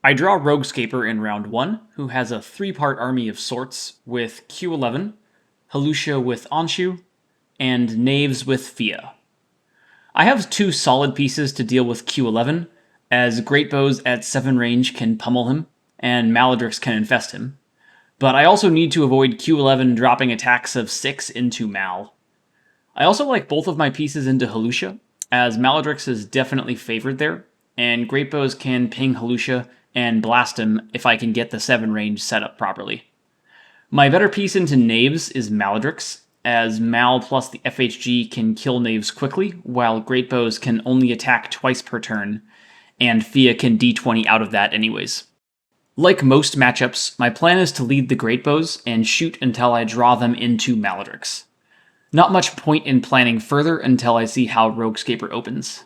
I draw Roguescaper in round 1, who has a 3-part army of sorts with Q11, Halusha with Anshu, and Knaves with Fia. I have 2 solid pieces to deal with Q11, as Greatbows at 7 range can pummel him, and Maladrix can infest him. But I also need to avoid Q11 dropping attacks of 6 into Mal. I also like both of my pieces into Halusha, as Maladrix is definitely favored there, and Greatbows can ping Halusha and blast him if I can get the 7 range set up properly. My better piece into Knaves is Maladrix, as Mal plus the FHG can kill Knaves quickly, while Greatbows can only attack twice per turn, and Fia can D20 out of that anyways. Like most matchups, my plan is to lead the Greatbows and shoot until I draw them into Maladrix. Not much point in planning further until I see how Roguescaper opens.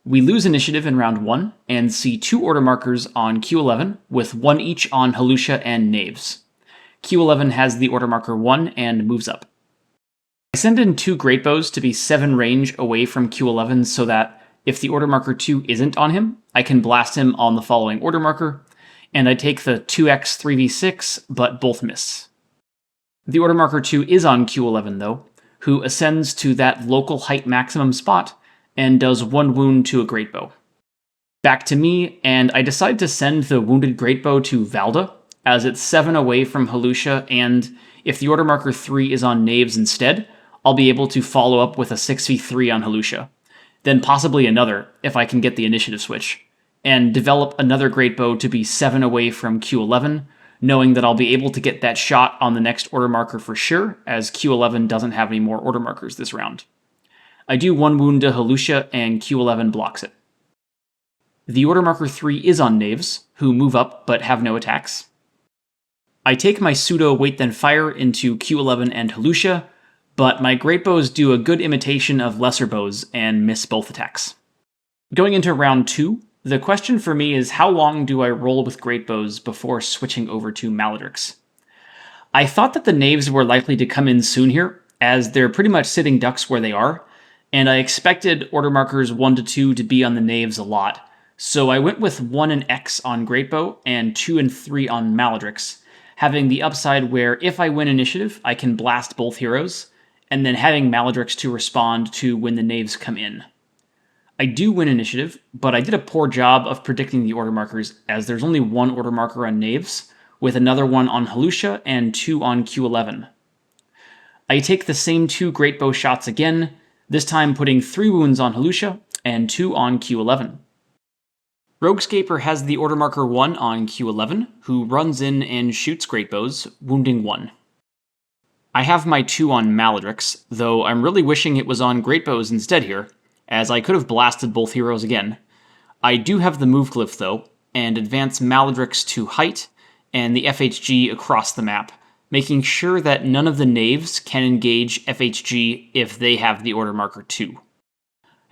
We lose initiative in round 1 and see 2 order markers on Q11 with 1 each on Halusha and Knaves. Q11 has the order marker 1 and moves up. I send in 2 Greatbows to be 7 range away from Q11 so that if the order marker 2 isn't on him, I can blast him on the following order marker, and I take the 2x 3v6, but both miss. The order marker 2 is on Q11 though, who ascends to that local height maximum spot and does 1 wound to a Greatbow. Back to me, and I decide to send the wounded Greatbow to Valda, as it's 7 away from Halusha, and if the order marker 3 is on Knaves instead, I'll be able to follow up with a 6v3 on Halusha, then possibly another if I can get the initiative switch, and develop another Greatbow to be 7 away from Q11, knowing that I'll be able to get that shot on the next order marker for sure, as Q11 doesn't have any more order markers this round. I do 1 wound to Halusha, and Q11 blocks it. The order marker 3 is on Knaves, who move up but have no attacks. I take my pseudo wait then fire into Q11 and Halusha, but my Greatbows do a good imitation of lesser bows and miss both attacks. Going into round 2, the question for me is how long do I roll with Greatbows before switching over to Maladrix? I thought that the Knaves were likely to come in soon here, as they're pretty much sitting ducks where they are, and I expected order markers 1 to 2 to be on the Knaves a lot, so I went with 1 and X on Greatbow and 2 and 3 on Maladrix, having the upside where if I win initiative, I can blast both heroes, and then having Maladrix to respond to when the Knaves come in. I do win initiative, but I did a poor job of predicting the order markers, as there's only 1 order marker on Knaves, with another one on Halusha and 2 on Q11. I take the same 2 Greatbow shots again, this time putting 3 wounds on Halusha and 2 on Q11. Roguescaper has the order marker 1 on Q11, who runs in and shoots Greatbows, wounding 1. I have my 2 on Maladrix, though I'm really wishing it was on Greatbows instead here, as I could have blasted both heroes again. I do have the move glyph though, and advance Maladrix to height and the FHG across the map, making sure that none of the Knaves can engage FHG if they have the order marker 2.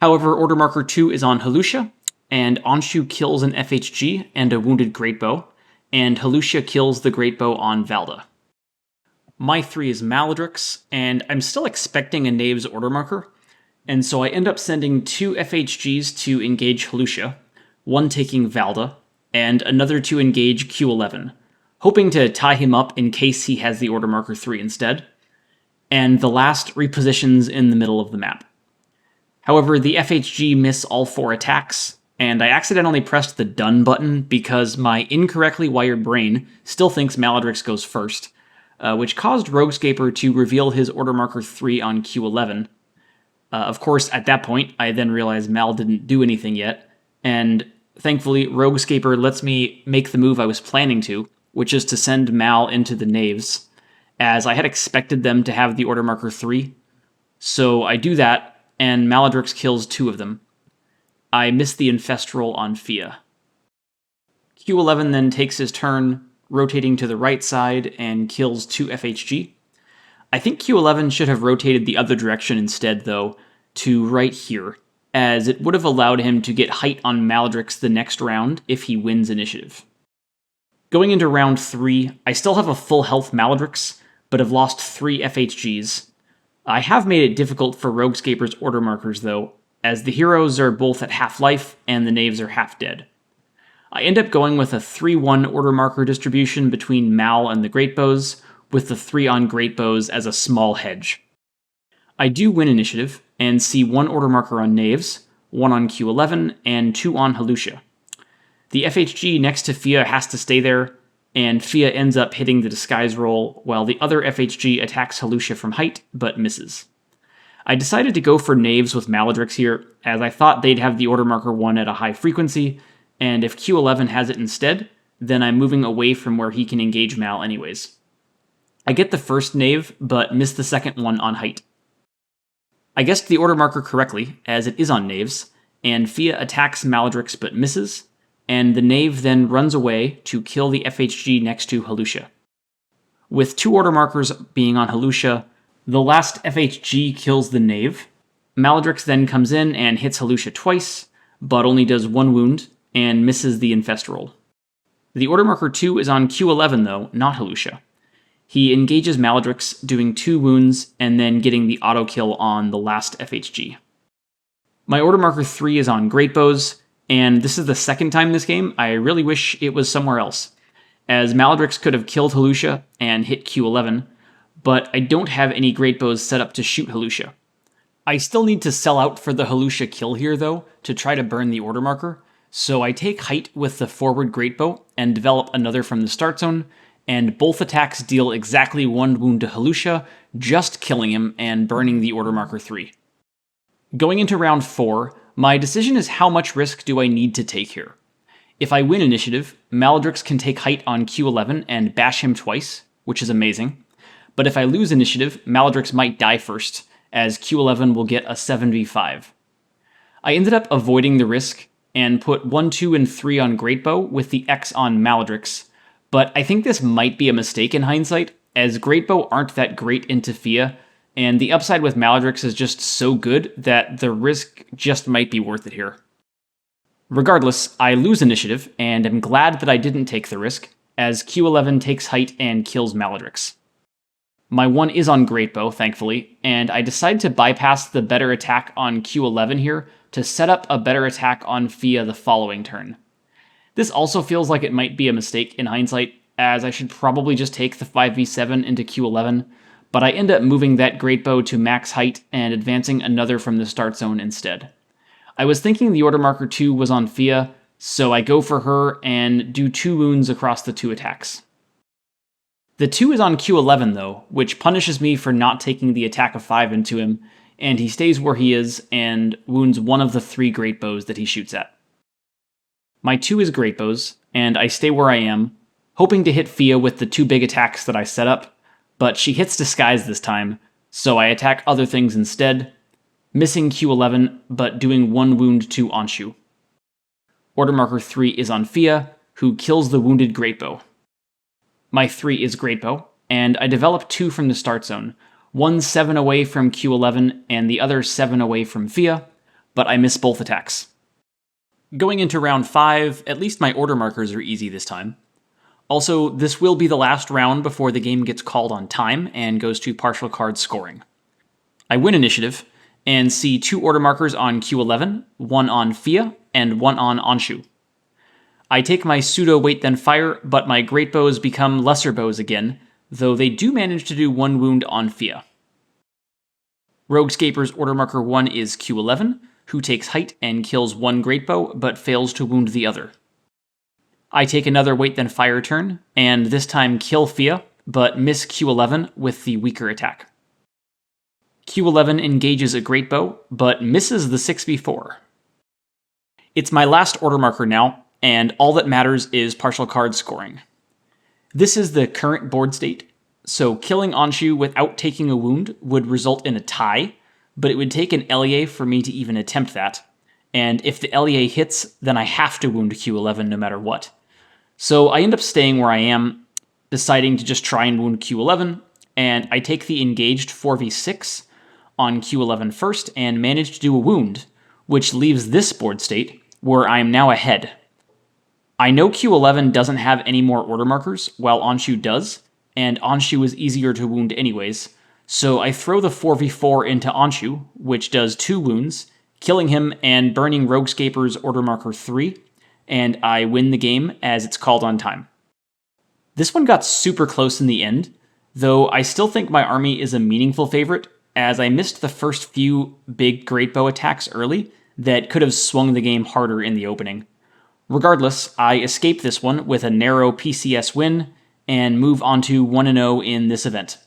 However, order marker 2 is on Halusha, and Anshu kills an FHG and a wounded Greatbow, and Halusha kills the Greatbow on Valda. My 3 is Maladrix, and I'm still expecting a Knaves order marker, and so I end up sending 2 FHGs to engage Halusha, 1 taking Valda, and another to engage Q11, hoping to tie him up in case he has the order marker 3 instead, and the last repositions in the middle of the map. However, the FHG miss all 4 attacks, and I accidentally pressed the done button because my incorrectly wired brain still thinks Maladrix goes first, which caused Roguescaper to reveal his order marker 3 on Q11. Of course, at that point, I then realized Mal didn't do anything yet, and thankfully, Roguescaper lets me make the move I was planning to, which is to send Mal into the Knaves, as I had expected them to have the order marker 3. So I do that, and Maladrix kills 2 of them. I miss the infest roll on Fia. Q11 then takes his turn, rotating to the right side, and kills 2 FHG. I think Q11 should have rotated the other direction instead, though, to right here, as it would have allowed him to get height on Maladrix the next round if he wins initiative. Going into round 3, I still have a full health Maladrix, but have lost 3 FHGs. I have made it difficult for Roguescaper's order markers, though, as the heroes are both at half life and the Knaves are half dead. I end up going with a 3-1 order marker distribution between Mal and the Great Bows, with the 3 on Great Bows as a small hedge. I do win initiative, and see 1 order marker on Knaves, 1 on Q11, and 2 on Halusha. The FHG next to Fia has to stay there, and Fia ends up hitting the disguise roll, while the other FHG attacks Halusha from height, but misses. I decided to go for Knaves with Maladrix here, as I thought they'd have the order marker 1 at a high frequency, and if Q11 has it instead, then I'm moving away from where he can engage Mal anyways. I get the first Knave, but miss the second one on height. I guessed the order marker correctly, as it is on Knaves, and Fia attacks Maladrix but misses, and the Knave then runs away to kill the FHG next to Halusha. With 2 order markers being on Halusha, the last FHG kills the Knave. Maladrix then comes in and hits Halusha twice, but only does 1 wound, and misses the infest roll. The order marker 2 is on Q11 though, not Halusha. He engages Maladrix, doing 2 wounds, and then getting the auto kill on the last FHG. My order marker 3 is on Great Bows, and this is the second time this game. I really wish it was somewhere else, as Maladrix could have killed Halusha and hit Q11, but I don't have any Great Bows set up to shoot Halusha. I still need to sell out for the Halusha kill here though, to try to burn the order marker, so I take height with the forward Great Bow and develop another from the start zone, and both attacks deal exactly 1 wound to Halusha, just killing him and burning the order marker 3. Going into round 4, my decision is how much risk do I need to take here. If I win initiative, Maladrix can take height on Q11 and bash him twice, which is amazing. But if I lose initiative, Maladrix might die first, as Q11 will get a 7v5. I ended up avoiding the risk and put 1, 2, and 3 on Great Bow with the X on Maladrix, but I think this might be a mistake in hindsight, as Great Bow aren't that great into Fia, and the upside with Maladrix is just so good that the risk just might be worth it here. Regardless, I lose initiative, and am glad that I didn't take the risk, as Q11 takes height and kills Maladrix. My 1 is on Great Bow, thankfully, and I decide to bypass the better attack on Q11 here to set up a better attack on Fia the following turn. This also feels like it might be a mistake in hindsight, as I should probably just take the 5v7 into Q11, but I end up moving that Great Bow to max height and advancing another from the start zone instead. I was thinking the order marker 2 was on Fia, so I go for her and do 2 wounds across the 2 attacks. The 2 is on Q11 though, which punishes me for not taking the attack of 5 into him, and he stays where he is and wounds 1 of the 3 Great Bows that he shoots at. My 2 is Great Bows, and I stay where I am, hoping to hit Fia with the 2 big attacks that I set up, but she hits Disguise this time, so I attack other things instead, missing Q11, but doing 1 wound to Anshu. Order marker 3 is on Fia, who kills the wounded Great Bow. My 3 is Great Bow, and I develop 2 from the start zone, 1 7 away from Q11 and the other 7 away from Fia, but I miss both attacks. Going into round 5, at least my order markers are easy this time. Also, this will be the last round before the game gets called on time and goes to partial card scoring. I win initiative, and see 2 order markers on Q11, 1 on Fia, and 1 on Anshu. I take my pseudo wait then fire, but my Great Bows become lesser bows again, though they do manage to do 1 wound on Fia. Roguescaper's order marker 1 is Q11, who takes height and kills 1 Great Bow, but fails to wound the other. I take another wait then fire turn, and this time kill Fia, but miss Q11 with the weaker attack. Q11 engages a Great Bow, but misses the 6v4. It's my last order marker now, and all that matters is partial card scoring. This is the current board state, so killing Anshu without taking a wound would result in a tie, but it would take an LEA for me to even attempt that, and if the LEA hits, then I have to wound Q11 no matter what. So I end up staying where I am, deciding to just try and wound Q11, and I take the engaged 4v6 on Q11 first and manage to do a wound, which leaves this board state where I am now ahead. I know Q11 doesn't have any more order markers, while Anshu does, and Anshu is easier to wound anyways, so I throw the 4v4 into Anshu, which does 2 wounds, killing him and burning Roguescaper's order marker 3, and I win the game as it's called on time. This one got super close in the end, though I still think my army is a meaningful favorite, as I missed the first few big Great Bow attacks early that could have swung the game harder in the opening. Regardless, I escape this one with a narrow PCS win and move on to 1-0 in this event.